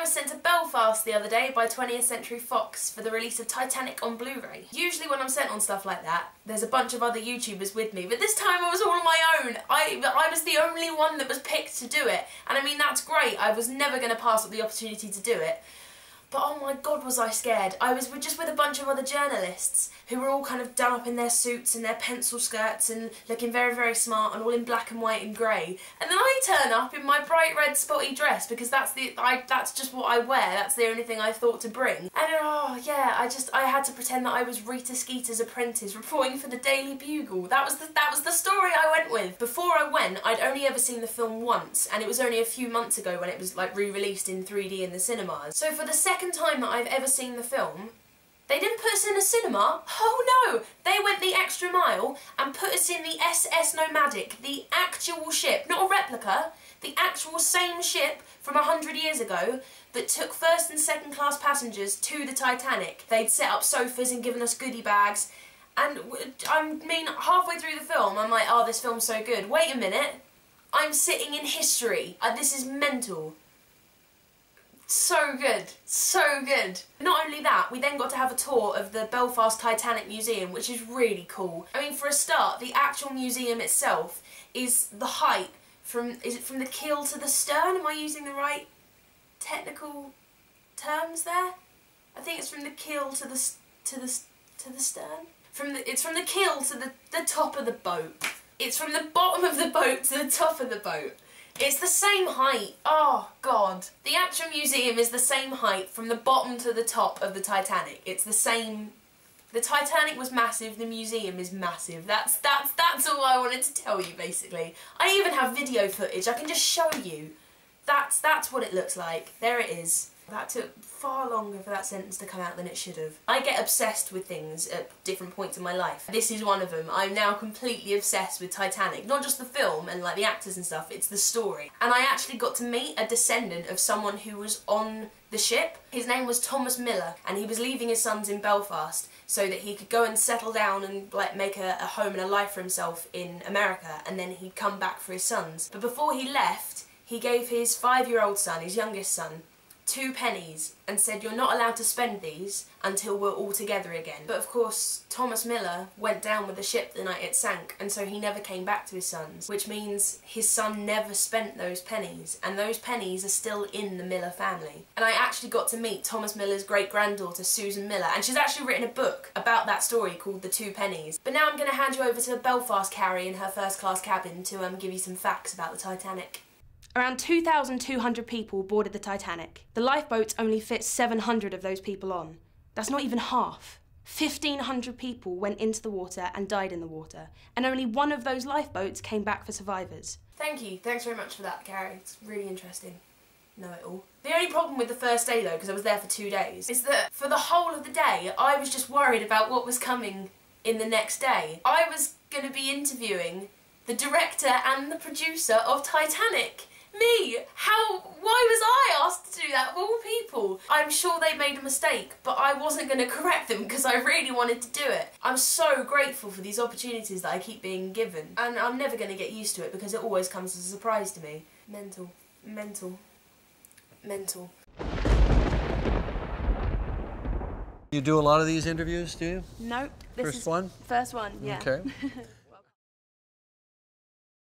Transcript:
was sent to Belfast the other day by 20th Century Fox for the release of Titanic on Blu-ray. Usually when I'm sent on stuff like that, there's a bunch of other YouTubers with me, but this time I was all on my own. I was the only one that was picked to do it, and I mean, that's great. I was never going to pass up the opportunity to do it. But oh my god, was I scared. I was just with a bunch of other journalists who were all kind of done up in their suits and their pencil skirts and looking very, very smart and all in black and white and grey. And then I turn up in my bright red spotty dress because that's just what I wear. That's the only thing I thought to bring. And oh yeah, I had to pretend that I was Rita Skeeter's apprentice reporting for the Daily Bugle. That was the story I went with. Before I went, I'd only ever seen the film once, and it was only a few months ago when it was like re-released in 3D in the cinemas. So for the second time that I've ever seen the film, they didn't put us in a cinema. Oh no! They went the extra mile and put us in the SS Nomadic, the actual ship, not a replica, the actual same ship from 100 years ago that took first and second class passengers to the Titanic. They'd set up sofas and given us goodie bags, and I mean, halfway through the film I'm like, oh, this film's so good. Wait a minute, I'm sitting in history. This is mental. So good, so good. Not only that, we then got to have a tour of the Belfast Titanic Museum, which is really cool. I mean, for a start, the actual museum itself is the height from, is it from the keel to the stern? Am I using the right technical terms there? I think it's from the keel to the stern. It's from the keel to the top of the boat. It's from the bottom of the boat to the top of the boat. It's the same height. Oh, God. The actual museum is the same height from the bottom to the top of the Titanic. It's the same. The Titanic was massive, the museum is massive. That's all I wanted to tell you, basically. I even have video footage. I can just show you. That's what it looks like. There it is. That took far longer for that sentence to come out than it should have. I get obsessed with things at different points in my life. This is one of them. I'm now completely obsessed with Titanic. Not just the film and like the actors and stuff, it's the story. And I actually got to meet a descendant of someone who was on the ship. His name was Thomas Miller, and he was leaving his sons in Belfast so that he could go and settle down and like make a home and a life for himself in America, and then he'd come back for his sons. But before he left, he gave his 5-year-old son, his youngest son, 2 pennies and said, you're not allowed to spend these until we're all together again. But of course, Thomas Miller went down with the ship the night it sank, and so he never came back to his sons, which means his son never spent those pennies, and those pennies are still in the Miller family. And I actually got to meet Thomas Miller's great-granddaughter, Susan Miller, and she's actually written a book about that story called The 2 Pennies. But now I'm going to hand you over to Belfast Carrie in her first-class cabin to give you some facts about the Titanic. Around 2,200 people boarded the Titanic. The lifeboats only fit 700 of those people on. That's not even half. 1,500 people went into the water and died in the water, and only one of those lifeboats came back for survivors. Thank you. Thanks very much for that, Carrie. It's really interesting. Know it all. The only problem with the first day, though, because I was there for 2 days, is that for the whole of the day, I was just worried about what was coming in the next day. I was going to be interviewing the director and the producer of Titanic. Me! Why was I asked to do that of all people? I'm sure they made a mistake, but I wasn't going to correct them because I really wanted to do it. I'm so grateful for these opportunities that I keep being given, and I'm never going to get used to it because it always comes as a surprise to me. Mental. Mental. Mental. You do a lot of these interviews, do you? Nope. First one? First one, yeah. Okay.